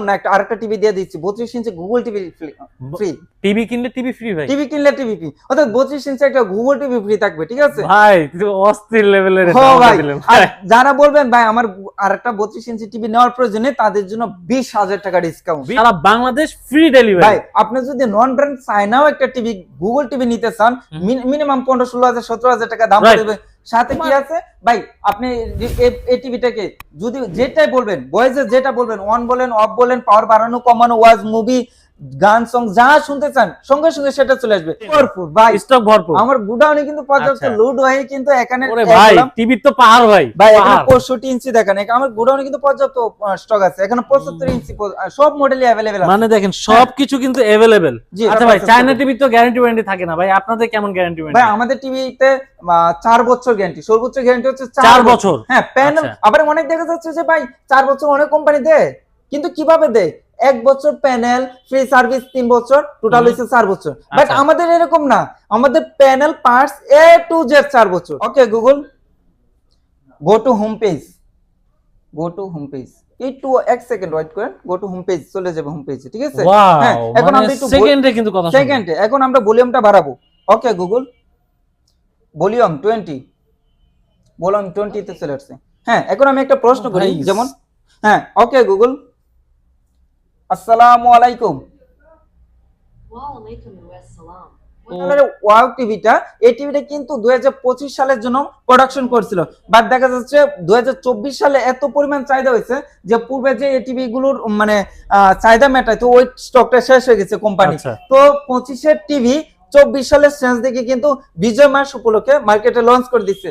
না একটা আরেকটা টিভি দিয়ে দিচ্ছি 32 ইঞ্চি গুগল টিভি ফ্রি। টিভি কিনলে টিভি ফ্রি ভাই? টিভি কিনলে টিভি ফ্রি, অর্থাৎ 32 ইঞ্চি একটা গুগল টিভি ফ্রি থাকবে, ঠিক আছে ভাই? তুই অস্থির লেভেলের হ্যাঁ দাম ভাই। দিলেন আর ভাই। যারা বলবেন ভাই আমার আরেকটা 32 ইঞ্চি টিভি নেওয়ার প্রয়োজনে, তাদের জন্য 20,000 টাকা ডিসকাউন্ট। সারা বাংলাদেশ ফ্রি ডেলিভারি। ভাই আপনি যদি নন ব্র্যান্ড চায়নাও একটা টিভি গুগল টিভি নিতে চান, মিনিমাম 15-16,000 17,000 টাকা দাম Right. পড়বে। সাথে কি আছে ভাই, আপনি এই টিভিটাকে যদি যেটাই বলবেন, ভয়েসে যেটা বলবেন, অন বলেন অফ বলেন, পাওয়ার বাড়ানো কমানো, ওয়াজ মুভি গান সং যা শুনতে চান সঙ্গে সঙ্গে সেটা চলে আসবে। ভরপুর ভাই, স্টক ভরপুর। আমার গুডাউনে কিন্তু পর্যাপ্ত আচ্ছা। লোড হয়ে কিন্তু এখানে ওরে ভাই টিভি তো পাহাড় ভাই। ভাই এখানে পাহাড়। 65 ইঞ্চি দেখেন, আমার গুডাউনে কিন্তু পর্যাপ্ত স্টক আছে, এখানে 75 ইঞ্চি সব মডেলই अवेलेबल আছে। মানে দেখেন সবকিছু কিন্তু अवेलेबल। জি, আচ্ছা ভাই, চায়না টিভি তো গ্যারান্টি ওয়ারেন্টি থাকে না ভাই, আপনাদের কেমন গ্যারান্টি ওয়ারেন্টি? ভাই আমাদের টিভিতে 4 বছর গ্যারান্টি, সর্বোচ্চ গ্যারান্টি হচ্ছে 4 বছর। হ্যাঁ প্যানেল। আচ্ছা। আবার অনেক দেখা যাচ্ছে যে ভাই 4 বছর অনেক কোম্পানি দেয়, কিন্তু কিভাবে দেয়, 1 বছর প্যানেল ফ্রি সার্ভিস, 3 বছর টোটাল হইছে 4 বছর। বাট আচ্ছা। আমাদের এরকম না, আমাদের panel parts A to Z 4 বছর। Okay Google, go to home page, go to home page, একটু এক সেকেন্ড ওয়েট করেন, গো টু হোম পেজ চলে যাবে হোম পেজে, ঠিক আছে? ওয়াও, হ্যাঁ এখন মানে আমরা একটু সেকেন্ডে কিন্তু কথা শুনবো। সেকেন্ডে এখন আমরা ভলিউমটা বাড়াবো। ওকে গুগল, ভলিউম 20, ভলিউম 20 তে চলে আসছে। হ্যাঁ এখন আমি একটা প্রশ্ন করি, ভাই। যেমন হ্যাঁ ওকে গুগল, আসসালামু আলাইকুম। ওয়ালাইকুম আসসালাম। ওয়াও টিভিটা, এই টিভিটা কিন্তু 2025 সালের জন্য প্রোডাকশন করছিল, বাট দেখা যাচ্ছে 2024 সালে এত পরিমাণ চাহিদা হয়েছে যে পূর্বে যে এই টিভি গুলোর মানে চাহিদা মেটায়, তো ওই স্টকটা শেষ হয়ে গেছে কোম্পানি। আচ্ছা। তো 25 এর টিভি 24 সালের শেষ দিকে কিন্তু বিজয় মাস উপলক্ষে মার্কেটে লঞ্চ করে দিচ্ছে।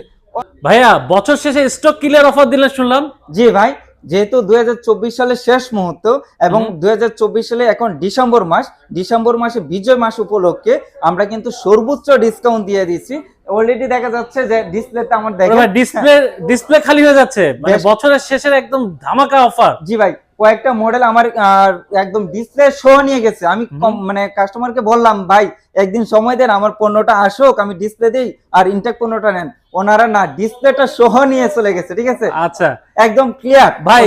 ভাইয়া বছর শেষে স্টক ক্লিয়ার অফার দিলেন শুনলাম। জি ভাই, যেহেতু 2024 সালের শেষ মুহূর্ত এবং 2024 সালে এখন ডিসেম্বর মাসে বিজয় মাস উপলক্ষে আমরা কিন্তু সর্বোচ্চ ডিসকাউন্ট দিয়ে দিচ্ছি। অলরেডি দেখা যাচ্ছে যে ডিসপ্লেতে আমার দেখেন ডিসপ্লে খালি হয়ে যাচ্ছে, মানে বেশ। বছরের শেষের একদম ধামাকা অফার। জি ভাই, কয়েকটা মডেল আমার একদম ডিসপ্লে শো নিয়ে গেছে। আমি মানে কাস্টমারকে বললাম ভাই একদিন সময় দেন, আমার পণ্যটা আসুক, আমি ডিসপ্লে দেই আর ইনটেক পণ্যটা নেন। ওনারা না, ডিসপ্লেটা সহ নিয়ে চলে গেছে, ঠিক আছে? আচ্ছা একদম ক্লিয়ার ভাই,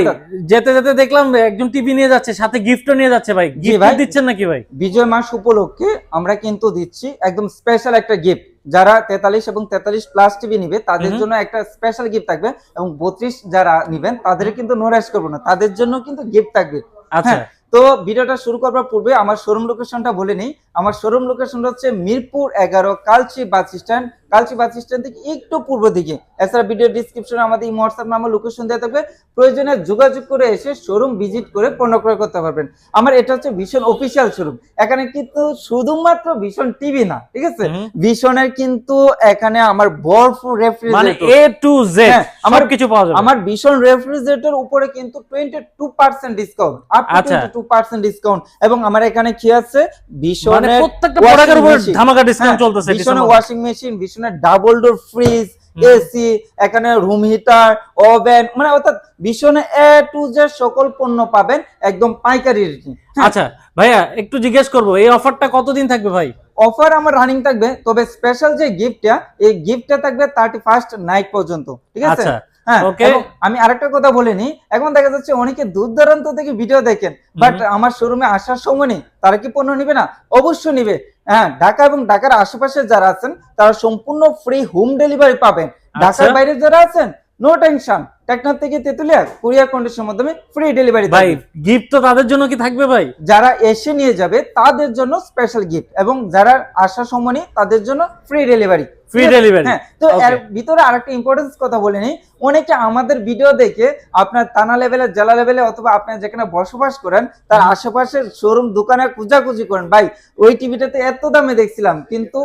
যেতে যেতে দেখলাম একজন টিভি নিয়ে যাচ্ছে, সাথে গিফটও নিয়ে যাচ্ছে ভাই। জি গিফট ভাই। দিচ্ছেন নাকি ভাই? বিজয় মাস উপলক্ষে আমরা কিন্তু দিচ্ছি একদম স্পেশাল একটা গিফট। যারা 43 এবং 43 প্লাস টিভি নিবে তাদের জন্য একটা স্পেশাল গিফট থাকবে, এবং 32 যারা নিবেন তাদের কিন্তু নোরাইজ করবো না, তাদের জন্য কিন্তু গিফট থাকবে। আচ্ছা। হ্যাঁ, তো ভিডিওটা শুরু করার পূর্বে আমার শোরুম লোকেশনটা বলে নেই। আমার শোরুম লোকেশনটা হচ্ছে মিরপুর 11 কালচি বাস স্ট্যান্ড, কালচি বাস স্ট্যান্ড থেকে একটু পূর্ব দিকে। এছাড়া ভিডিও ডিসক্রিপশনে আমাদের এই হোয়াটসঅ্যাপ নাম্বার লোকেশন দেওয়া থাকবে, প্রয়োজনে যোগাযোগ করে এসে শোরুম ভিজিট করে পণ্য ক্রয় করতে পারবেন। আমার এটা হচ্ছে ভীষণ অফিসিয়াল শোরুম। এখানে কিন্তু শুধুমাত্র ভীষণ টিভি না, ঠিক আছে, ভীষণের কিন্তু এখানে আমার ভরপুর মানে রেফ্রিজারেটর, এ টু জেড হ্যাঁ, আমার কিছু পাওয়া যাবে। আমার ভীষণ রেফ্রিজারেটর উপরে কিন্তু 22% ডিসকাউন্ট, আপ টু আচ্ছা। 22% ডিসকাউন্ট। এবং আমার এখানে কি আছে, মানে ভীষণের প্রত্যেকটা প্রোডাক্টের উপর ধামাকা ডিসকাউন্ট চলতেছে। ভীষণের ওয়াশিং মেশিন, ভীষণের ডাবল ডোর ফ্রিজ, এসি, এখানে রুম হিটার, ওভেন, মানে অর্থাৎ ভীষণে এ টু জেড সকল পণ্য পাবেন একদম পাইকারি রেটে। আচ্ছা ভাইয়া, একটু জিজ্ঞেস করবো এই অফারটা কতদিন থাকবে ভাই? অফার আমার রানিং থাকবে, তবে স্পেশাল যে গিফটটা, এই গিফটটা থাকবে 31st নাইট পর্যন্ত, ঠিক আছে? আচ্ছা, হ্যাঁ, ওকে। এবং আমি আরেকটা কথা বলিনি, এখন দেখা যাচ্ছে অনেকে দূর দূরান্ত থেকে ভিডিও দেখেন, বাট আমার শোরুমে আসার সময় নেই, তারা কি পণ্য নিবে না? অবশ্যই নিবে। হ্যাঁ, ঢাকা এবং ঢাকার আশেপাশে যারা আছেন তারা সম্পূর্ণ ফ্রি হোম ডেলিভারি পাবেন। ঢাকার বাইরে যারা আছেন নো টেনশন, টেকনাফ থেকে তেতুলিয়া কুরিয়ার কন্ডিশনের মাধ্যমে ফ্রি ডেলিভারি ভাই গিফট তো তাদের জন্য কি থাকবে ভাই? যারা এসে নিয়ে যাবে তাদের জন্য স্পেশাল গিফট, এবং যারা আসার সময় নেই তাদের জন্য ফ্রি ডেলিভারি। Free delivery. হ্যাঁ, তো এর ভিতরে আরেকটা ইম্পর্টেন্স কথা বলে নেই, অনেকে আমাদের ভিডিও দেখে আপনার থানা লেভেলে, জেলা লেভেলে, অথবা আপনি যেখানে বসবাস করেন তার আশেপাশের শোরুম দোকানে খোঁজাখুঁজি করেন, ভাই ওই টিভিটাতে এত দামে দেখছিলাম কিন্তু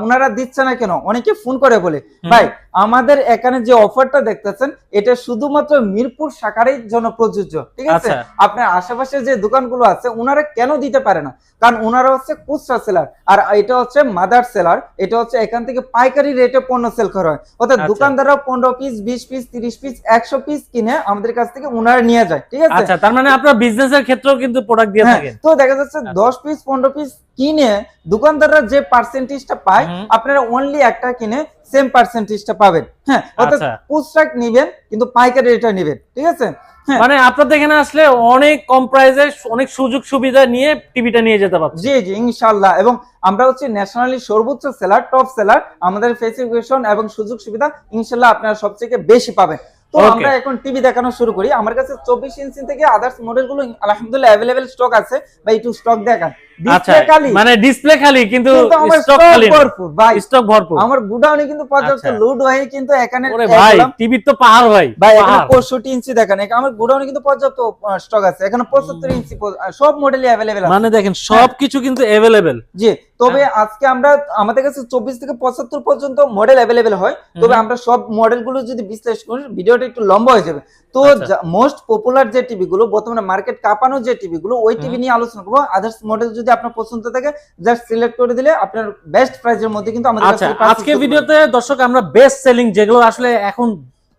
ওনারা দিচ্ছে না কেন? অনেকে ফোন করে বলে। ভাই আমাদের এখানে যে অফারটা দেখতেছেন এটা শুধুমাত্র মিরপুর শাখারই জন্য প্রযোজ্য, ঠিক আছে? আপনার আশেপাশে যে দোকানগুলো আছে ওনারা কেন দিতে পারে না? কারণ ওনারা হচ্ছে খুচরা সেলার, আর এটা হচ্ছে মাদার সেলার। এটা হচ্ছে এখান থেকে পাইকারি রেটে পণ্য সেল করা হয়, অর্থাৎ দোকানদাররা 15 পিস, 20 পিস, 30 পিস, 100 পিস কিনে আমাদের কাছ থেকে ওনারা নিয়ে যায়, ঠিক আছে? আচ্ছা, তার মানে আপনারা বিজনেসের ক্ষেত্রেও কিন্তু প্রোডাক্ট দিয়ে থাকেন। তো দেখা যাচ্ছে 10 পিস 15 পিস কিনে দোকানদাররা যে পার্সেন্টেজটা পায়, আপনারা অনলি একটা কিনে সেম পার্সেন্টেজটা পাবেন। হ্যাঁ, অর্থাৎ খুচরা নিবেন কিন্তু পাইকারি রেটে নেবেন, ঠিক আছে? হ্যাঁ। মানে আপনাদের এখানে আসলে অনেক কম প্রাইসে অনেক সুযোগ সুবিধা নিয়ে টিভিটা নিয়ে যেতে পারছি। জি জি ইনশাল্লাহ, এবং আমরা হচ্ছে ন্যাশনালি সর্বোচ্চ সেলার, টপ সেলার। আমাদের ফেসিলিটেশন এবং সুযোগ সুবিধা ইনশাল্লাহ আপনারা সবথেকে বেশি পাবেন। তো Okay. আমরা এখন টিভি দেখানো শুরু করি। আমার কাছে 24 ইঞ্চি থেকে আদার্স মডেলগুলো আলহামদুলিল্লাহ অ্যাভেলেবেল স্টক আছে। ভাই একটু স্টক দেখান। আচ্ছা, ডিসপ্লে খালি, মানে ডিসপ্লে খালি কিন্তু কিন্তু আমার স্টক স্টক খালি না। ভরপুর ভাই। স্টক ভরপুর। আমার গুডাউনে কিন্তু পর্যাপ্ত আচ্ছা। লোড হয়ে কিন্তু এখানে ওরে ভাই টিভির তো পাহাড় ভাই। ভাই এখানে পাহাড়। 65 ইঞ্চি দেখেন, আমার গোডাউনে কিন্তু পর্যাপ্ত স্টক আছে। এখানে 75 ইঞ্চি সব মডেলই अवेलेबल আছে। মানে দেখেন সবকিছু কিন্তু अवेलेबल। জি, তবে আজকে আমরা আমাদের কাছে 24 থেকে 75 পর্যন্ত মডেল अवेलेबल হয়। তবে আমরা সব মডেলগুলো যদি বিশ্লেষণ করি ভিডিওটা একটু লম্বা হয়ে যাবে। তো আচ্ছা। মোস্ট পপুলার যে টিভি গুলো, বর্তমানে মার্কেট কাঁপানো যে টিভি গুলো, ওই টিভি নিয়ে আলোচনা করব। আদার্স মডেল যদি আপনার পছন্দ থাকে জাস্ট সিলেক্ট করে দিলে আপনার বেস্ট প্রাইসের মধ্যে কিন্তু আমাদের কাছে আচ্ছা, purchase আজকে করতে ভিডিওতে দর্শক আমরা বেস্ট সেলিং যেগুলো আসলে এখন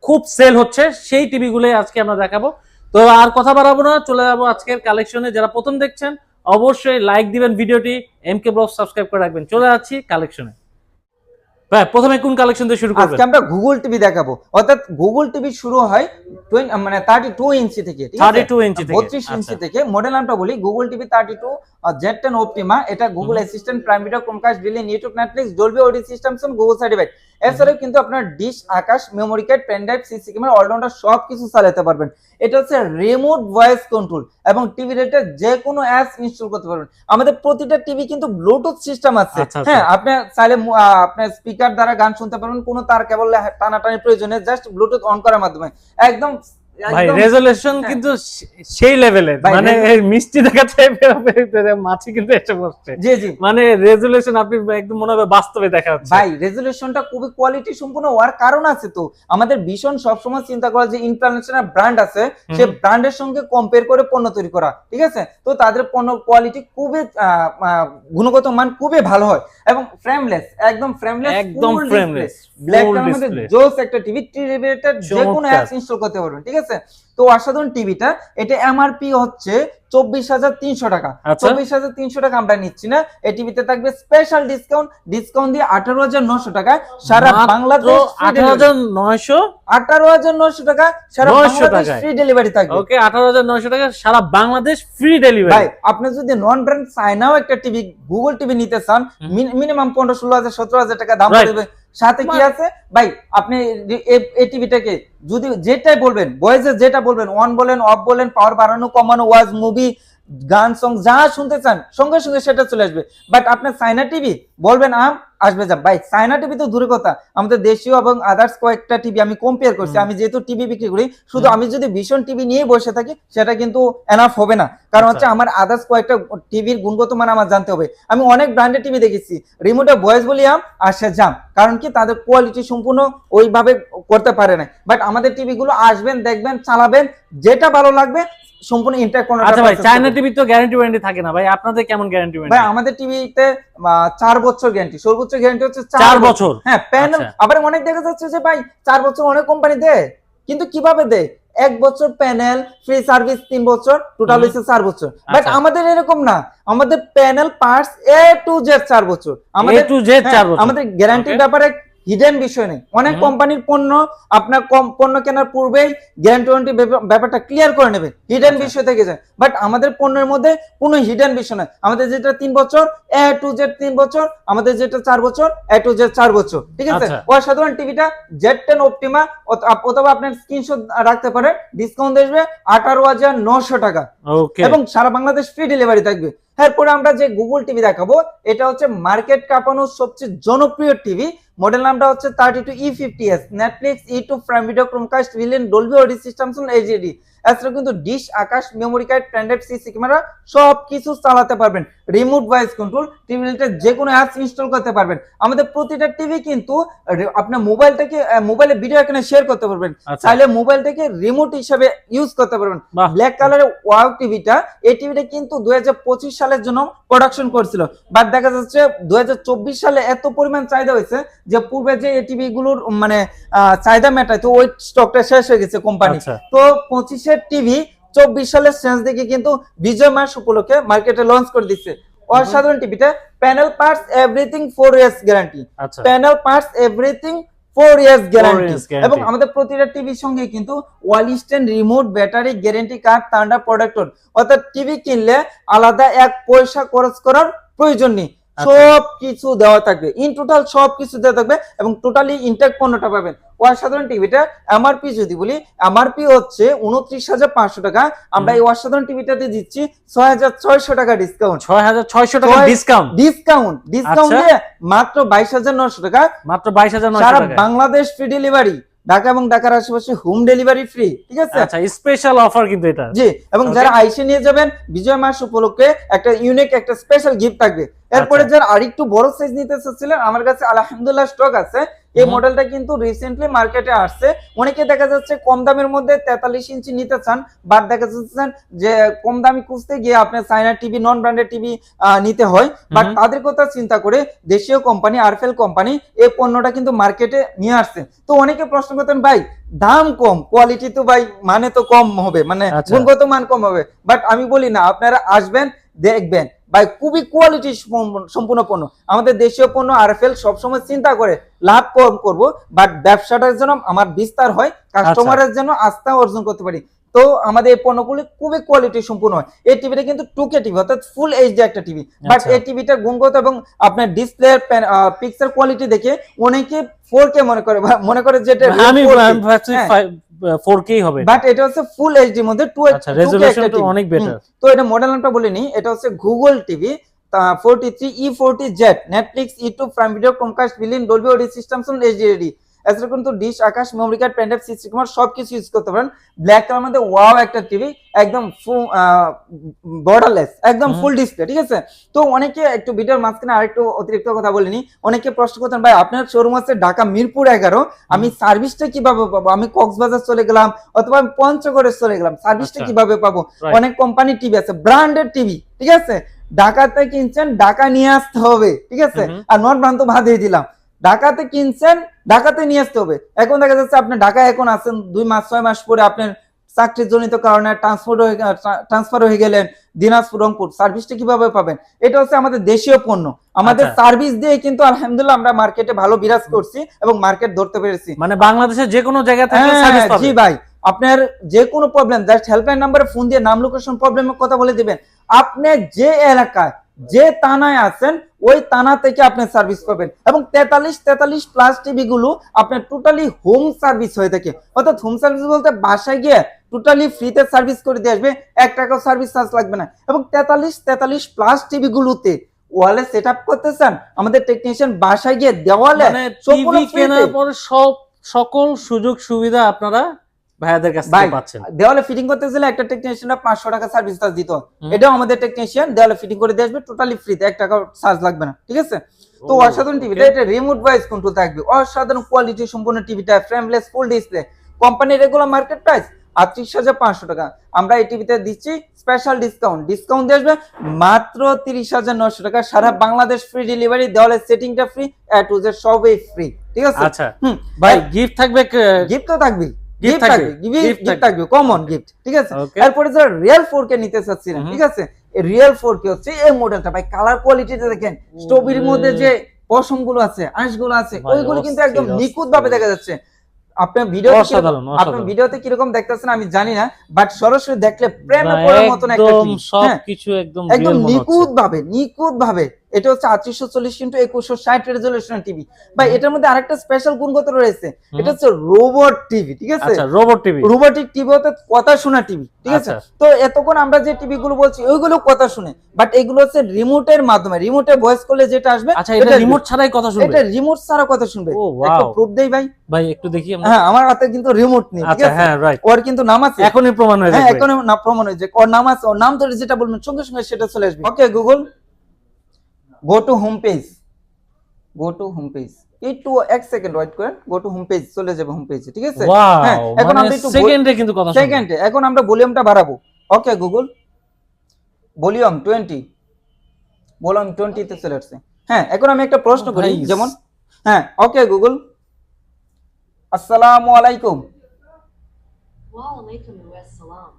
খুব সেল হচ্ছে সেই টিভিগুলো আজকে আমরা দেখাবো। তো আর কথা বাড়াবো না, চলে যাবো আজকের কালেকশনে। যারা প্রথম দেখছেন অবশ্যই লাইক দিবেন ভিডিওটি, এমকে ব্লগ সাবস্ক্রাইব করে রাখবেন। চলে যাচ্ছি কালেকশনে। ভাই প্রথমে কোন কালেকশন দিয়ে শুরু করবেন? আজকে আমরা গুগল টিভি দেখাবো। অর্থাৎ গুগল টিভি শুরু হয় 32 ইঞ্চি থেকে, ঠিক আছে? 32 ইঞ্চি থেকে। 32 ইঞ্চি থেকে। মডেল নামটা বলি গুগল টিভি 32 Z10 অপটিমা। এটা Google Assistant, Prime Video, Chromecast, built in, YouTube, Netflix, Dolby Audio systems Google certified. এছাড়াও কিন্তু আপনার dish, Akash, memory card, pen drive, CC camera, allrounder সবকিছু চালাতে পারবেন। এটা হচ্ছে রিমোট ভয়েস কন্ট্রোল এবং টিভি রিলেটেড যে কোনো অ্যাপস ইনস্টল করতে পারবেন। আমাদের প্রতিটা টিভি কিন্তু ব্লুটুথ সিস্টেম আছে। আচ্ছা, আচ্ছা। হ্যাঁ, আপনি চাইলে আপনার স্পিকার দ্বারা গান শুনতে পারবেন, কোনো তার কেবল টানাটানির প্রয়োজন নেই, জাস্ট ব্লুটুথ অন করার মাধ্যমে একদম ভাই একদম- রেজুলেশন হ্যাঁ। কিন্তু সেই লেভেলের, ভাই, মানে এই মিষ্টি দেখাতে মাছি কিন্তু এসে বসছে। জি জি মানে রেজুলেশন আপনি একদম মনে হবে বাস্তবে দেখা যাচ্ছে। ভাই, রেজুলেশনটা খুবই কোয়ালিটি সম্পূর্ণ হওয়ার কারণ আছে। তো আমাদের ভীষণ সবসময় চিন্তা করা যে ইন্টারন্যাশনাল ব্র্যান্ড আছে, সে ব্র্যান্ডের সঙ্গে কম্পেয়ার করে পণ্য তৈরি করা, ঠিক আছে? তো তাদের পণ্য কোয়ালিটি খুবই গুণগত মান খুবই ভালো হয় এবং ফ্রেমলেস, একদম ফ্রেমলেস, একদম frameless, ব্ল্যাক full কালারের মধ্যে display। জোস একটা টিভি রিলেটেড যে কোনো চমৎকার। অ্যাপস ইনস্টল করতে পারবেন, ঠিক আছে? তো অসাধারণ টিভিটা, এটা এমআরপি হচ্ছে 24,300 টাকা। আচ্ছা। 24,300 টাকা আমরা নিচ্ছি না। এই টিভিতে থাকবে স্পেশাল ডিসকাউন্ট দিয়ে 18,900 টাকা সারা বাংলাদেশ। 18,900। 18,900 টাকা সারা 900 বাংলাদেশ টাকায়। ফ্রি ডেলিভারি থাকবে। ওকে, 18,900 টাকা সারা বাংলাদেশ ফ্রি ভাই ডেলিভারি। আপনি যদি নন ব্র্যান্ড চায়নাও একটা টিভি, গুগল টিভি নিতে চান, মিনিমাম 15,000, 16,000 টাকা দাম Right. পড়বে। সাথে কি আছে ভাই, আপনি এই টিভিটাকে যদি যেটাই বলবেন, ভয়েসে যেটা বলবেন, অন বলেন, অফ বলেন, পাওয়ার বাড়ানো কমানো, ওয়াজ, মুভি, গান, সং যা শুনতে চান সঙ্গে সঙ্গে সেটা চলে আসবে। বাট আপনার চায়না টিভি বলবেন আসবে যা। ভাই চায়না টিভি তো দূরের কথা, আমাদের দেশীয় এবং আদার্স কয়েকটা টিভি আমি কম্পেয়ার করছি। আমি যেহেতু টিভি বিক্রি করি, শুধু আমি যদি ভীষণ টিভি নিয়ে বসে থাকি সেটা কিন্তু এনাফ হবে না। কারণ হচ্ছে আমার আদার্স কয়েকটা টিভির গুণগত মান আমার জানতে হবে। আমি অনেক ব্র্যান্ডের টিভি দেখেছি, রিমোটে ভয়েস বলি আর সে জাম, কারণ কি তাদের কোয়ালিটি সম্পূর্ণ ওইভাবে করতে পারে না। বাট আমাদের টিভি গুলো আসবেন, দেখবেন, চালাবেন, যেটা ভালো লাগবে সম্পূর্ণ ইন্টার কোন। আচ্ছা ভাই, চায়না টিভি তো গ্যারান্টি ওয়ারেন্টি থাকে না ভাই, আপনাদের কেমন গ্যারান্টি ভাই ওয়ারেন্টি? আমাদের টিভিতে 4 বছর গ্যারান্টি, সর্বোচ্চ গ্যারান্টি হচ্ছে 4 বছর। হ্যাঁ, প্যানেল। আচ্ছা। আবার অনেক দেখা যাচ্ছে যে ভাই 4 বছর অনেক কোম্পানি দেয়, কিন্তু কিভাবে দেয়? 1 বছর প্যানেল, ফ্রি সার্ভিস 3 বছর, টোটাল হচ্ছে 4 বছর। বাট আচ্ছা। আমাদের এরকম না, আমাদের panel parts A to Z 4 বছর। A to Z 4 বছর। আমাদের গ্যারান্টির Okay. ব্যাপারে হিডেন বিষয় নেই। অনেক কোম্পানির পণ্য আপনার পণ্য কেনার পূর্বেই গ্যারান্টি ওয়ারেন্টি ব্যাপারটা ক্লিয়ার করে নেবে, হিডেন বিষয় থেকে যায়। বাট আমাদের পণ্যের মধ্যে কোনো হিডেন বিষয় নয়। আমাদের যেটা 3 বছর A to Z 3 বছর, আমাদের যেটা 4 বছর A to Z 4 বছর, ঠিক আছে? আচ্ছা। অসাধারণ টিভিটা Z10 অপটিমা, অথবা আপনার স্ক্রিনশট রাখতে পারেন, ডিসকাউন্ট আসবে 18,900 টাকা ওকে। এবং সারা বাংলাদেশ ফ্রি ডেলিভারি থাকবে। এরপরে আমরা যে গুগল টিভি দেখাবো, এটা হচ্ছে মার্কেট কাঁপানো সবচেয়ে জনপ্রিয় টিভি। মডেল নামটা হচ্ছে 32 E50s, Netflix, YouTube, Prime Video, Chromecast, built in, Dolby Audio systems, HD. এছাড়া কিন্তু dish, Akash, memory card, pen drive, CC camera সবকিছু চালাতে পারবেন। Remote voice control, TV related যে কোনো অ্যাপস ইনস্টল করতে পারবেন। আমাদের প্রতিটা টিভি কিন্তু আপনার মোবাইলে ভিডিও এখানে শেয়ার করতে পারবেন। আচ্ছা। চাইলে মোবাইল থেকে রিমোট হিসেবে ইউজ করতে পারবেন। বাহ। ব্ল্যাক কালারের ওয়াও টিভিটা, এই টিভিটা কিন্তু 2025 সালের জন্য প্রোডাকশন করছিল, বাট দেখা যাচ্ছে 2024 সালে এত পরিমাণ চাহিদা হয়েছে যে পূর্বে যে এই টিভি গুলোর মানে চাহিদা মেটাইতো ওই স্টকটা শেষ হয়ে গেছে কোম্পানি। আচ্ছা। তো 25 এর টিভি 24 সালের শেষ দিকে কিন্তু বিজয় মাস উপলক্ষে মার্কেটে লঞ্চ করে দিচ্ছে। অসাধারণ টিভিটা, panel parts everything 4 years guarantee, আচ্ছা। Panel parts everything 4 years guarantee years guarantee। এবং আমাদের প্রতিটা টিভির সঙ্গে কিন্তু wall stand remote battery guarantee card thunder protector, অর্থাৎ টিভি কিনলে আলাদা এক পয়সা খরচ করার প্রয়োজন নেই, সব কিছু দেওয়া থাকবে, ইন টোটাল সব কিছু দেওয়া থাকবে এবং টোটালি ইনটেক পণ্যটা পাবেন। অসাধারণ টিভিটা এমআরপি যদি বলি, এমআরপি হচ্ছে 29,500 টাকা, আমরা এই অসাধারণ টিভিটাতে দিচ্ছি 6,600 টাকা ডিসকাউন্ট। 6,600 টাকা ডিসকাউন্ট ডিসকাউন্ট দিয়ে মাত্র 22,900 টাকা, মাত্র 22,900 সারা টাকা। বাংলাদেশ ফ্রি ডেলিভারি, ঢাকা এবং ঢাকার আশেপাশে হোম ডেলিভারি ফ্রি, ঠিক আছে? আচ্ছা, স্পেশাল অফার কিন্তু এটা। জি, এবং Okay. যারা আইসে নিয়ে যাবেন বিজয় মাস উপলক্ষে একটা ইউনিক একটা স্পেশাল গিফট থাকবে। এরপরে যারা আরেকটু বড় সাইজ নিতে চাচ্ছিলেন, আমার কাছে আলহামদুলিল্লাহ স্টক আছে। এই মডেলটা কিন্তু রিসেন্টলি মার্কেটে আসছে। অনেকে দেখা যাচ্ছে কম দামের মধ্যে 43 ইঞ্চি নিতে চান, বাট দেখা যাচ্ছে যে কম দামি খুঁজতে গিয়ে আপনার China TV, non branded TV নিতে হয়, বাট তাদের কথা চিন্তা করে দেশীয় কোম্পানি আরফেল কোম্পানি এই পণ্যটা কিন্তু মার্কেটে নিয়ে আসছে। তো অনেকে প্রশ্ন করতেন, ভাই দাম কম, কোয়ালিটি তো ভাই মানে তো কম হবে, মানে গুণগত মান কম হবে, বাট আমি বলি না, আপনারা আসবেন দেখবেন ভাই খুবই কোয়ালিটি সম্পূর্ণ পণ্য। আমাদের দেশীয় পণ্য আরএফএল সবসময় চিন্তা করে লাভ কম করব, বাট ব্যবসাটার জন্য আমার বিস্তার হয়, কাস্টমারের জন্য আস্থা অর্জন করতে পারি। তো আমাদের এই পণ্যগুলি খুবই কোয়ালিটি সম্পূর্ণ হয়। এই টিভিটা কিন্তু 2K টিভি, অর্থাৎ ফুল এইচডি একটা টিভি, বাট এই টিভিটার গুণগত এবং আপনার ডিসপ্লে পিক্সেল কোয়ালিটি দেখে অনেকে 4K মনে করে যেটা আমি ভাবছি 4K হবে, বাট এটা হচ্ছে ফুল এইচডি এর মধ্যে 2K রেজোলিউশনটা অনেক বেটার। তো এটা মডেল নামটা বলে নি, এটা হচ্ছে Google TV 43E40Z, Netflix, YouTube, Prime Video, Chromecast, built in, Dolby Audio system, HD, এছাড়া কিন্তু dish, Akash, memory card, pen drive, CC camera সবকিছু ইউজ করতে পারেন। ব্ল্যাক কালার মধ্যে ওয়াও একটা টিভি, একদম বর্ডারলেস, একদম ফুল ডিসপ্লে, ঠিক আছে? তো অনেকে একটু ভিডিওর মাঝখানে আরেকটু অতিরিক্ত কথা বলিনি, অনেকে প্রশ্ন করতেন, ভাই আপনার শোরুম আছে ঢাকা মিরপুর 11, আমি সার্ভিসটা কিভাবে পাবো? আমি কক্সবাজার চলে গেলাম অথবা আমি পঞ্চগড়ে চলে গেলাম, সার্ভিসটা কিভাবে পাবো? অনেক কোম্পানি টিভি আছে, ব্র্যান্ডেড টিভি, ঠিক আছে? ঢাকাতে কিনছেন, ঢাকা নিয়ে আসতে হবে, ঠিক আছে? আর নট ব্রান্ড তো বাদ দিয়ে দিলাম, ঢাকাতে কিনছেন, ঢাকাতে নিয়ে আসতে হবে। এখন দেখা যাচ্ছে আপনি ঢাকায় এখন আছেন, 2 মাস 6 মাস পরে আপনার চাকরির জনিত কারণে ট্রান্সফার হয়ে গেলেন দিনাজপুর, রংপুর, সার্ভিসটা কিভাবে পাবেন? এটা হচ্ছে আমাদের দেশীয় পণ্য, আমাদের সার্ভিস দিয়ে কিন্তু আলহামদুলিল্লাহ আমরা মার্কেটে ভালো বিরাজ করছি এবং মার্কেট ধরতে পেরেছি। মানে বাংলাদেশের যে কোনো জায়গা থেকে সার্ভিস পাবেন। জি ভাই, আপনার যে কোনো প্রবলেম জাস্ট হেল্পলাইন নাম্বারে ফোন দিয়ে নাম, লোকেশন, প্রবলেমের কথা বলে দিবেন, আপনি যে এলাকায় যে থানায় আছেন ওই থানা থেকে আপনি সার্ভিস পাবেন। এবং 43 প্লাস টিভি গুলো আপনার টোটালি হোম সার্ভিস হয়ে থাকে, অর্থাৎ হোম সার্ভিস বলতে বাসায় গিয়ে টোটালি ফ্রিতে সার্ভিস করে দিয়ে আসবে, 1 টাকাও সার্ভিস চার্জ লাগবে না। এবং 43 প্লাস টিভি গুলোতে ওয়ালে সেটআপ করতে চান, আমাদের টেকনিশিয়ান বাসায় গিয়ে দেওয়ালে টিভি কেনার পরে সকল সুযোগ সুবিধা আপনারা ভাইয়াদের কাছ থেকে পাচ্ছেন। দেওয়ালে ফিটিং করতে গেলে একটা টেকনিশিয়ান 500 টাকা সার্ভিস চার্জ দিত, এটাও আমাদের টেকনিশিয়ান দেওয়ালে ফিটিং করে দিয়ে আসবে টোটালি ফ্রিতে, 1 টাকা চার্জ লাগবে না, ঠিক আছে? তো অসাধারণ টিভিটা, এটা রিমোট ভয়েস কন্ট্রোল থাকবে, অসাধারণ কোয়ালিটি সম্পূর্ণ টিভিটা, ফ্রেমলেস, ফুল ডিসপ্লে, কোম্পানির রেগুলার মার্কেট প্রাইস 38,500 টাকা, আমরা এই টিভিতে দিচ্ছি স্পেশাল ডিসকাউন্ট দিয়ে আসবে মাত্র 30,900 টাকা, সারা বাংলাদেশ ফ্রি ডেলিভারি, দেওয়ালে সেটিংটা ফ্রি, এ টু জেড সবই ফ্রি, ঠিক আছে? আচ্ছা ভাই, গিফট থাকবে? গিফট তো থাকবে, গিফট থাকবে, কমন গিফট, ঠিক আছে? এরপরে যারা রিয়েল 4K নিতে চাচ্ছিলেন, ঠিক আছে, রিয়েল 4K হচ্ছে এই মডেলটা, ভাই কালার কোয়ালিটিটা দেখেন, স্ট্রবেরির মধ্যে যে পশমগুলো আছে, আঁশগুলো আছে, ওইগুলো কিন্তু একদম নিখুঁত ভাবে দেখা যাচ্ছে। আপনার ভিডিওতে কিরকম দেখতেছেন আমি জানি না, বাট সরাসরি দেখলে প্রেমে পড়ার মতন একটা টিভি, সবকিছু একদম নিখুঁত ভাবে। এটা হচ্ছে 3840x2160 রেজোলিউশন টিভি। ভাই এটার মধ্যে আরেকটা স্পেশাল গুণগত রয়েছে, এটা হচ্ছে রোবট টিভি, ঠিক আছে? আচ্ছা, রোবোটিক টিভি হতে কথা শোনা টিভি, ঠিক আছে? তো এতক্ষণ আমরা যে টিভি গুলো বলছি ওইগুলো কথা শুনে, বাট এগুলো হচ্ছে রিমোটের মাধ্যমে, রিমোটে ভয়েস করলে যেটা আসবে, আচ্ছা এটা রিমোট ছাড়াই কথা শুনবে? এটা রিমোট ছাড়া কথা শুনবে। একটু প্রুফ দেই ভাই একটু দেখি আমরা। হ্যাঁ, আমার হাতে কিন্তু রিমোট নেই, ঠিক আছে? হ্যাঁ রাইট, ওর কিন্তু নাম আছে, এখনই প্রমাণ হয়ে যাবে। হ্যাঁ এখনই না প্রমাণ হয়ে যাবে, ওর নাম আছে, ওর নাম ধরে যেটা বলবেন সঙ্গে সঙ্গে সেটা চলে আসবে। Okay Google, go to home page, একটু 1 সেকেন্ড ওয়েট করেন, go to home page, চলে যাবে হোম পেজে, ঠিক আছে? হ্যাঁ, এখন আমরা একটু সেকেন্ডে কিন্তু কথা শুনবো, সেকেন্ডে। এখন আমরা ভলিউমটা বাড়াবো। ওকে গুগল, ভলিউম 20 তে চলে আসছে। হ্যাঁ, এখন আমি একটা প্রশ্ন করি, যেমন হ্যাঁ, ওকে গুগল, আসসালামু আলাইকুম। ওয়া আলাইকুম আসসালাম।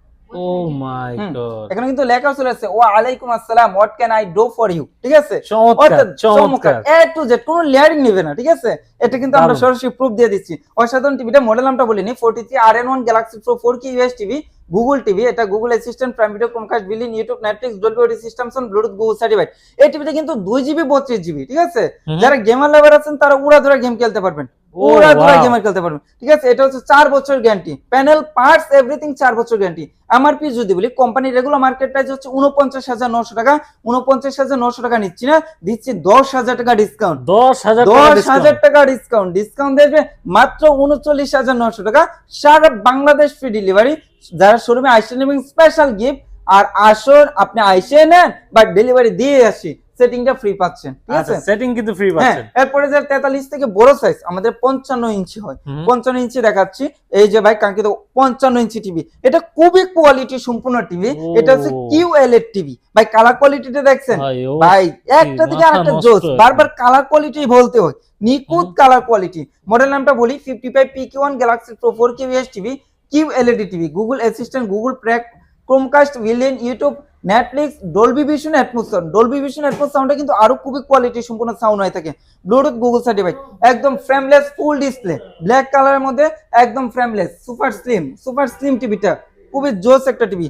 ও মাই গড, এখানে কিন্তু লেখা চলে আসছে ওয়া আলাইকুম আসসালাম what can I do for you, ঠিক আছে? চমৎকার অর্থাৎ চমৎকার। এ টু জেড কোনো লেয়ারিং নেবে না, ঠিক আছে? এটা কিন্তু আমরা দারুণ। সরাসরি প্রুফ দিয়ে দিচ্ছি। অসাধারণ টিভিটা মডেল নামটা বলিনি, 43 RN1 Galaxy Pro 4K US TV, Google TV, এটা Google Assistant, Prime Video, Chromecast, built in, YouTube, Netflix, Dolby Audio system, Bluetooth, Google certified. এই টিভিটা কিন্তু 2GB 32GB, ঠিক আছে? যারা গেমার লাভার আছেন তারা উড়াধুরা গেম খেলতে পারবেন, ও উড়াধুরা wow। গেমার খেলতে পারবেন, ঠিক আছে? এটা হচ্ছে 4 বছর গ্যারান্টি, প্যানেল, পার্টস, এভরিথিং 4 বছর গ্যারান্টি। এমআরপি যদি বলি, কোম্পানি রেগুলার মার্কেট প্রাইস হচ্ছে 49,900 টাকা, 49,900 টাকা নিচ্ছি না, দিচ্ছি 10,000 টাকা ডিসকাউন্ট, 10,000 10,000 টাকা ডিসকাউন্ট। ডিসকাউন্ট দেবে মাত্র 39,900 টাকা, সারা বাংলাদেশ ফ্রি ডেলিভারি। যারা শোরুমে আইসে নেবেন স্পেশাল গিফট, আর আসর আপনি আইসে নেন বা ডেলিভারি দিয়ে আসি, সেটিংটা ফ্রি পাচ্ছেন, ঠিক আছে? সেটিং কিন্তু ফ্রি হ্যাঁ, পাচ্ছেন। এরপরে যে 43 থেকে বড় সাইজ আমাদের 55 ইঞ্চি হয়, হুম। 55 ইঞ্চি দেখাচ্ছি। এই যে ভাই কাঙ্ক্ষিত 55 ইঞ্চি টিভি, এটা খুবই কোয়ালিটি সম্পূর্ণ টিভি। ও। এটা হচ্ছে QLED টিভি ভাই, কালার কোয়ালিটিটা দেখছেন ভাই, ও ভাই, একটা থেকে মাথা আরেকটা নষ্ট জোস, একদম। বারবার কালার কোয়ালিটি বলতে হয়, নিখুঁত কালার কোয়ালিটি। মডেল নামটা বলি, 55 PQ1 Galaxy Pro 4K US TV, QLED TV, Google Assistant, Google প্র্যাক, Chromecast, villain, YouTube, Netflix, Dolby vision, atoms sound. Dolby vision, atoms সাউন্ডটা কিন্তু আরো খুবই কোয়ালিটি সম্পূর্ণ সাউন্ড হয়ে থাকে। ব্লুটুথ, গুগল সার্টিফাইড, একদম ফ্রেমলেস ফুল ডিসপ্লে, ব্ল্যাক কালারের মধ্যে একদম ফ্রেমলেস, সুপার স্লিম টিভিটা, খুবই জোস একটা টিভি।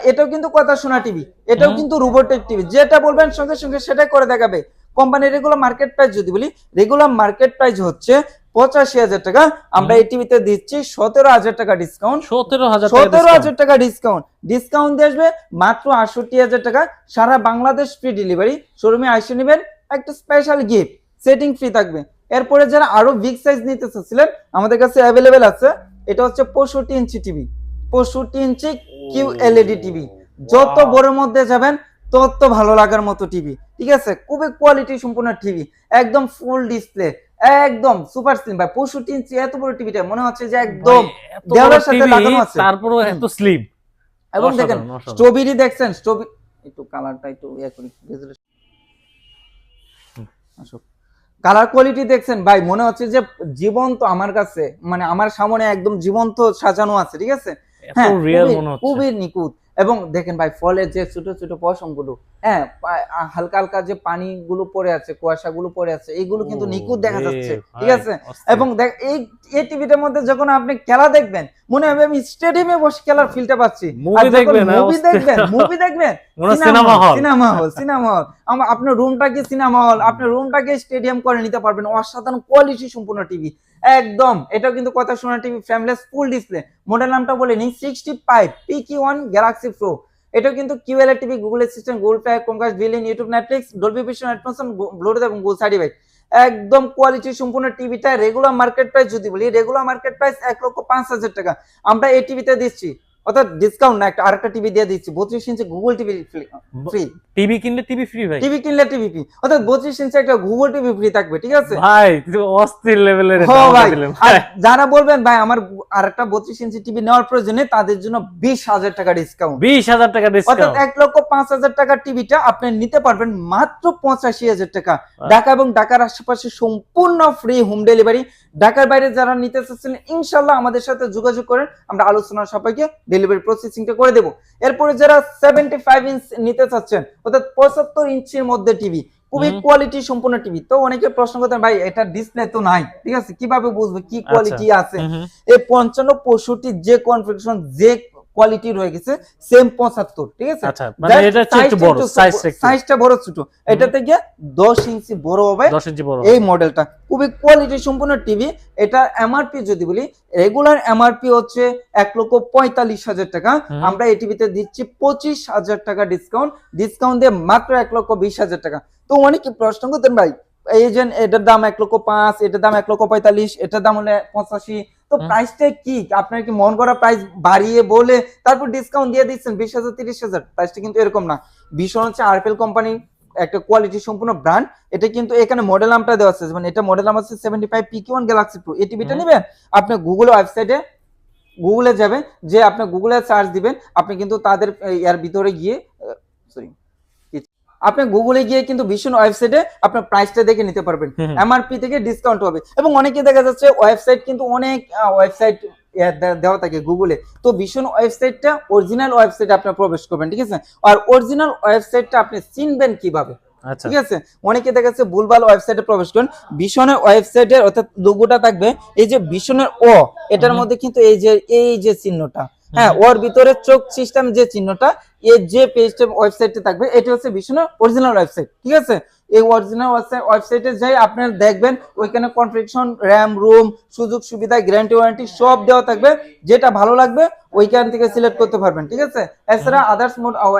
এটাও কিন্তু কথা শোনা টিভি, এটাও কিন্তু রোবটেক টিভি, যেটা বলবেন সঙ্গে সঙ্গে সেটাই করে দেখাবে। কোম্পানির রেগুলার মার্কেট প্রাইস যদি বলি, রেগুলার মার্কেট প্রাইস হচ্ছে 85,000 টাকা, আমরা এই টিভিতে দিচ্ছি 17,000 টাকা ডিসকাউন্ট, 17,000 টাকা ডিসকাউন্ট। ডিসকাউন্ট দিয়ে আসবে মাত্র 68,000 টাকা, সারা বাংলাদেশ ফ্রি ডেলিভারি। শোরুমে আইসে নেবেন, একটা স্পেশাল গিফট, সেটিং ফ্রি থাকবে। এরপরে যারা আরো বিগ সাইজ নিতে চাচ্ছিলেন, আমাদের কাছে অ্যাভেলেবেল আছে। এটা হচ্ছে 65 ইঞ্চি টিভি, 65 ইঞ্চি QLED টিভি। যত বড়র মধ্যে যাবেন তত ভালো লাগার মতো টিভি, ঠিক আছে? খুবই কোয়ালিটি সম্পূর্ণ টিভি, একদম ফুল ডিসপ্লে, একদম সুপার স্লিম ভাই। 65 ইঞ্চি এত বড় টিভিটা মনে হচ্ছে যে একদম দেওয়ালের সাথে লাগানো আছে, তারপরও এত স্লিম। এবং দেখেন স্ট্রবেরি দেখছেন, স্ট্রবেরি একটু কালারটা একটু করি, কালার কোয়ালিটি দেখছেন ভাই, মনে হচ্ছে যে জীবন্ত আমার কাছে, মানে আমার সামনে একদম জীবন্ত সাজানো আছে, ঠিক আছে? হ্যাঁ, খুবই নিখুঁত। এবং দেখেন ভাই, ফলের যে ছোট ছোট পশম গুলো, হ্যাঁ, হালকা হালকা যে পানি গুলো পড়ে আছে, কুয়াশা গুলো পড়ে আছে, এইগুলো কিন্তু নিখুঁত দেখা যাচ্ছে, ঠিক আছে? এবং দেখ এই টিভিটার মধ্যে যখন আপনি খেলা দেখবেন, মনে হবে আমি স্টেডিয়ামে বসে খেলার ফিলটা পাচ্ছি। মুভি দেখবেন সিনেমা হল, আপনার রুমটাকে সিনেমা হল, আপনার রুমটাকে স্টেডিয়াম করে নিতে পারবেন। অসাধারণ কোয়ালিটি সম্পূর্ণ টিভি, একদম। এটাও কিন্তু কথা শোনা TV, frameless full display. Model নামটা বলে নিই, 65 PQ1 গ্যালাক্সি প্রো। এটাও কিন্তু QLED TV, Google Assistant, Google Play, Chromecast, villain, YouTube, Netflix, Dolby vision, atoms sound, Bluetooth এবং গুগল সার্টিফাইড। একদম কোয়ালিটি সম্পূর্ণ টিভিটা। রেগুলার মার্কেট প্রাইস যদি বলি, রেগুলার মার্কেট প্রাইস 1,05,000 টাকা, আমরা এই টিভিতে দিচ্ছি, অর্থাৎ ডিসকাউন্ট না, আরেকটা টিভি দিয়ে দিচ্ছি, 32 ইঞ্চি গুগল টিভি ফ্রি। টিভি কিনলে টিভি ফ্রি ভাই, টিভি কিনলে টিভি ফ্রি, অর্থাৎ 32 ইঞ্চি একটা গুগল টিভি ফ্রি থাকবে, ঠিক আছে ভাই? অস্থির লেভেলের ভাই। যারা বলবেন ভাই আমার আরেকটা 32 ইঞ্চি টিভি নেওয়ার প্রয়োজনে, তাদের জন্য 20,000 টাকা ডিসকাউন্ট, 20,000 টাকা অর্থাৎ ডিসকাউন্ট। 1,05,000 টাকার টিভিটা আপনি নিতে পারবেন মাত্র 85,000 টাকা। ঢাকা এবং ঢাকার আশেপাশে সম্পূর্ণ ফ্রি হোম ডেলিভারি। ঢাকার বাইরে যারা নিতে চাচ্ছেন, ইনশাল্লাহ আমাদের সাথে যোগাযোগ করেন, আমরা আলোচনা সবাইকে ডেলিভারি প্রসেসিংটা করে দেবো। এরপরে যারা 75 ইঞ্চ নিতে চাচ্ছেন, অর্থাৎ 75 ইঞ্চির মধ্যে টিভি, খুবই কোয়ালিটি সম্পূর্ণ টিভি। তো অনেকে প্রশ্ন করতেন ভাই এটা ডিসপ্লে তো নাই, ঠিক আছে, কিভাবে বুঝবে কি কোয়ালিটি আছে? এই 55 65 যে কনফিগারেশন, যে কোয়ালিটি রয়ে গেছে, সেম 75, ঠিক আছে? আচ্ছা, মানে এটা একটু বড় সাইজটা বড় ছোট, এটা থেকে 10 ইঞ্চি বড় হবে, 10 ইঞ্চি বড় এই মডেলটা। খুবই কোয়ালিটি সম্পূর্ণ টিভি। এটা এমআরপি যদি বলি, রেগুলার এমআরপি হচ্ছে 1,45,000 টাকা, আমরা এই টিভিতে দিচ্ছি 25,000 টাকা ডিসকাউন্ট দিয়ে মাত্র 1,20,000 টাকা। তো অনেকে প্রশ্ন করতেন ভাই, এই যে এটার দাম 1,05,000, এটার দাম 1,45,000, এটার দাম হলে 85, তো প্রাইসটা কি আপনার কি মন করা প্রাইস বাড়িয়ে বলে তারপর ডিসকাউন্ট দিয়ে দিচ্ছেন 20,000 30,000? প্রাইসটা কিন্তু এরকম না। ভীষণ হচ্ছে আরপিএল কোম্পানি, একটা কোয়ালিটি সম্পূর্ণ ব্র্যান্ড। এটা কিন্তু এখানে মডেল নামটা দেওয়া আছে, মানে এটা মডেল নাম আছে 75 PQ1 গ্যালাক্সি প্রো। এই টিভিটা নেবেন, আপনি গুগলে যাবেন, যে আপনি গুগলে সার্চ দিবেন, আপনি কিন্তু তাদের এর ভিতরে গিয়ে আপনি গুগলে গিয়ে কিন্তু ভীষণ ওয়েবসাইটে আপনার প্রাইসটা দেখে নিতে পারবেন, এমআরপি থেকে ডিসকাউন্ট হবে। এবং অনেকে দেখা যাচ্ছে ওয়েবসাইট কিন্তু অনেক ওয়েবসাইট দেওয়া থাকে গুগলে। তো ভীষণ ওয়েবসাইটটা অরিজিনাল ওয়েবসাইটে আপনি প্রবেশ করবেন, ঠিক আছে। আর অরিজিনাল ওয়েবসাইটটা আপনি চিনবেন কিভাবে, আচ্ছা ঠিক আছে। অনেকে দেখা যাচ্ছে ভুলভাল ওয়েবসাইটে প্রবেশ করেন। ভীষণের ওয়েবসাইটের অর্থাৎ লোগোটা থাকবে এই যে ভীষণের ও, এটার মধ্যে কিন্তু এই যে চিহ্নটা, হ্যাঁ, ওর ভিতরে চোখ সিস্টেম যে চিহ্নটা, এই যে পেজটা ওয়েবসাইটে থাকবে, এটা হচ্ছে ভীষণের অরিজিনাল ওয়েবসাইট, ঠিক আছে। এই অরিজিনাল ওয়েবসাইটে যাই আপনারা দেখবেন ওইখানে কনফিগারেশন, র্যাম, রোম, সুযোগ সুবিধা, গ্যারান্টি ওয়ারেন্টি সব দেওয়া থাকবে। যেটা ভালো লাগবে ওইখান থেকে সিলেক্ট করতে পারবেন, ঠিক আছে। এছাড়া আদার্স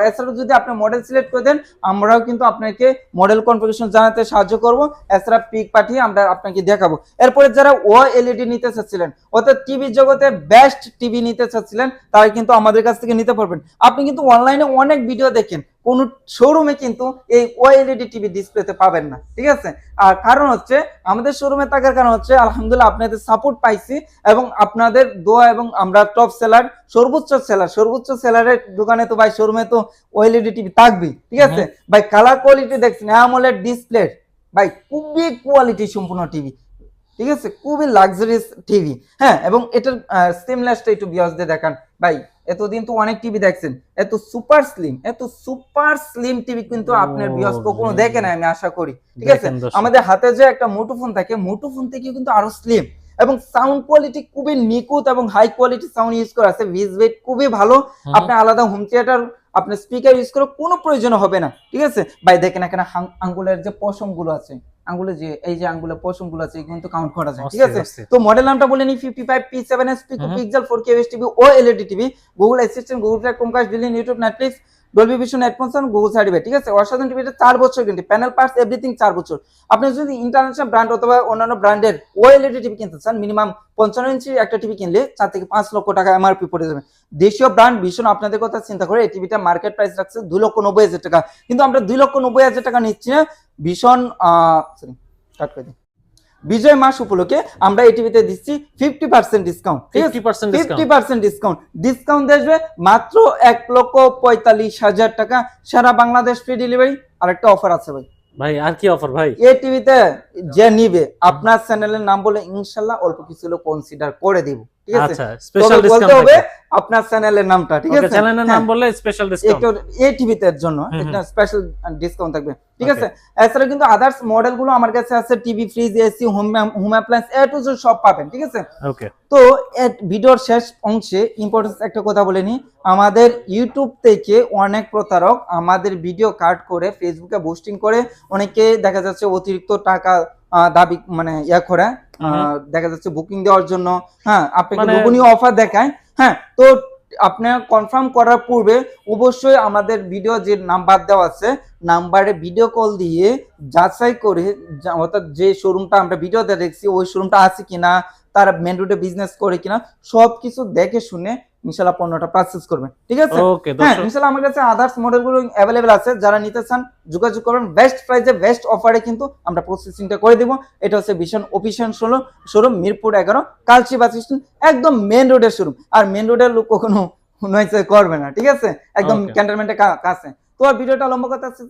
এছাড়া যদি আপনি মডেল সিলেক্ট করে দেন, আমরাও কিন্তু আপনাকে মডেল কনফিগারেশন জানাতে সাহায্য করব। এছাড়া পিক পাঠিয়ে আমরা আপনাকে দেখাবো। এরপরে যারা ওএলইডি নিতে চাচ্ছিলেন, অর্থাৎ টিভি জগতে বেস্ট টিভি নিতে চাচ্ছিলেন, তারা কিন্তু আমাদের কাছ থেকে নিতে পারবেন। আপনি কিন্তু অনলাইনে অনেক ভিডিও দেখেন, কোন শোরুমে কিন্তু এই ওএলইডি টিভি ডিসপ্লেতে পাবেন না, ঠিক আছে। আর কারণ হচ্ছে আমাদের শোরুমে থাকার কারণ হচ্ছে আলহামদুলিল্লাহ আপনাদের সাপোর্ট পাইছি এবং আপনাদের দোয়া, এবং আমরা টপ সেলার, সর্বোচ্চ সেলারের দোকানে তো ভাই, শোরুমে তো ওএলইডি টিভি থাকবেই, ঠিক আছে ভাই। কালার কোয়ালিটি দেখছেন, অ্যামোলেড ডিসপ্লে ভাই, খুবই কোয়ালিটি সম্পূর্ণ টিভি, ঠিক আছে, খুবই লাক্সারিয়াস টিভি, হ্যাঁ। এবং এটার সিমলেসটা একটু বিয়াসদের দেখান ভাই। এতদিন তো অনেক টিভি দেখছেন, এত সুপার স্লিম টিভি কিন্তু আপনার বিয়াস কখনো দেখে না, আমি আশা করি, ঠিক আছে। আমাদের হাতে যে একটা মুঠোফোন থাকে, মুঠোফোন থেকে কিন্তু আরো স্লিম, এবং সাউন্ড কোয়ালিটি খুবই নিখুঁত এবং হাই কোয়ালিটি সাউন্ড ইউজ করা আছে। ভিজবেট খুবই ভালো, আপনি আলাদা হোম থিয়েটার, আপনি স্পিকার ইউজ করার কোনো প্রয়োজন হবে না, ঠিক আছে ভাই। দেখেন এখানে আঙ্গুলের যে পশম গুলো আছে, আঙ্গুলে যে এই যে আঙ্গুলের পশম গুলো আছে, কিন্তু কাউন্ট করা যায়, ঠিক আছে। তো মডেল নামটা বলে নি 55P7S পিক্সেল 4K টিভি ও LED TV, Google Assistant, Google Play, Chromecast, built in, YouTube, Netflix, Dolby Vision, headphone, Google certified, ঠিক আছে। অসাধারণ টিভিটা 4 বছর গ্যারান্টি, প্যানেল পার্টস এভরিথিং 4 বছর। আপনি যদি ইন্টারন্যাশনাল ব্র্যান্ড অথবা অন্যান্য ব্র্যান্ডের ওএলইডি টিভি কিনতে চান, মিনিমাম 55 ইঞ্চি একটা টিভি কিনলে 4 থেকে 5 লক্ষ টাকা এমআরপি পড়ে যাবে। দেশীয় ব্র্যান্ড ভীষণ আপনাদের কথা চিন্তা করে এই টিভিটা মার্কেট প্রাইস রাখছে 2,90,000 টাকা, কিন্তু আমরা 2,90,000 টাকা নিচ্ছি না। ভীষণ কাট করে দিই, বিজয় মাস উপলক্ষে আমরা এই টিভিতে দিচ্ছি 50% ডিসকাউন্ট, 50% ডিসকাউন্ট আসবে মাত্র 1,45,000 টাকা, সারা বাংলাদেশ ফ্রি ডেলিভারি। আরেকটা অফার আছে ভাই, আর কি অফার ভাই? এই টিভিতে যে নিবে আপনার চ্যানেলের নাম বলে ইনশাআল্লাহ অল্প কিছু কনসিডার করে দিব, ঠিক আছে। আচ্ছা, স্পেশাল ডিসকাউন্ট হবে আপনার চ্যানেলের নামটা, ঠিক আছে, চ্যানেলের নাম বললে স্পেশাল ডিসকাউন্ট এই টিভিতে এর জন্য একটা স্পেশাল ডিসকাউন্ট থাকবে, ঠিক আছে। এছাড়া কিন্তু আদার্স মডেল গুলো আমার কাছে আছে, TV, fridge, AC, home appliance, A to Z সব পাবেন, ঠিক আছে। ওকে, তো ভিডিওর শেষ অংশে ইম্পর্টেন্স একটা কথা বলে নি। আমাদের ইউটিউব থেকে অনেক প্রতারক আমাদের ভিডিও কাট করে ফেসবুকে পোস্টিং করে, অনেকে দেখা যাচ্ছে অতিরিক্ত টাকা দাবি মানে করে, দেখা যাচ্ছে বুকিং দেওয়ার জন্য, হ্যাঁ, আপনাকে লোভনীয় অফার দেখায়, হ্যাঁ। তো আপনার কনফার্ম করার পূর্বে অবশ্যই আমাদের ভিডিও যে নাম্বার দেওয়া আছে, নাম্বারে ভিডিও কল দিয়ে যাচাই করে, অর্থাৎ যে শোরুমটা আমরা ভিডিওতে দেখছি ওই শোরুমটা আছে কিনা, তারা মেন রোডে বিজনেস করে কিনা, সবকিছু দেখে শুনে ইনশাআল্লাহ পণ্যটা পারচেজ করবেন, ঠিক আছে। হ্যাঁ, ইনশাআল্লাহ আমার কাছে আদার্স মডেলগুলো অ্যাভেলেবেল আছে, যারা নিতে চান যোগাযোগ করবেন। বেস্ট প্রাইসে বেস্ট অফারে কিন্তু আমরা প্রসেসিংটা করে দিব। এটা হচ্ছে ভীষণ অফিসিয়াল শোরুম, মিরপুর 11, কালচি বাস স্ট্যান্ড, একদম মেন রোডের শোরুম। আর মেন রোডের লোক কখনো নয়সে করবে না, ঠিক আছে, একদম ক্যান্টনমেন্টের কাছে। তো ভিডিওটা লম্বা কথা আছে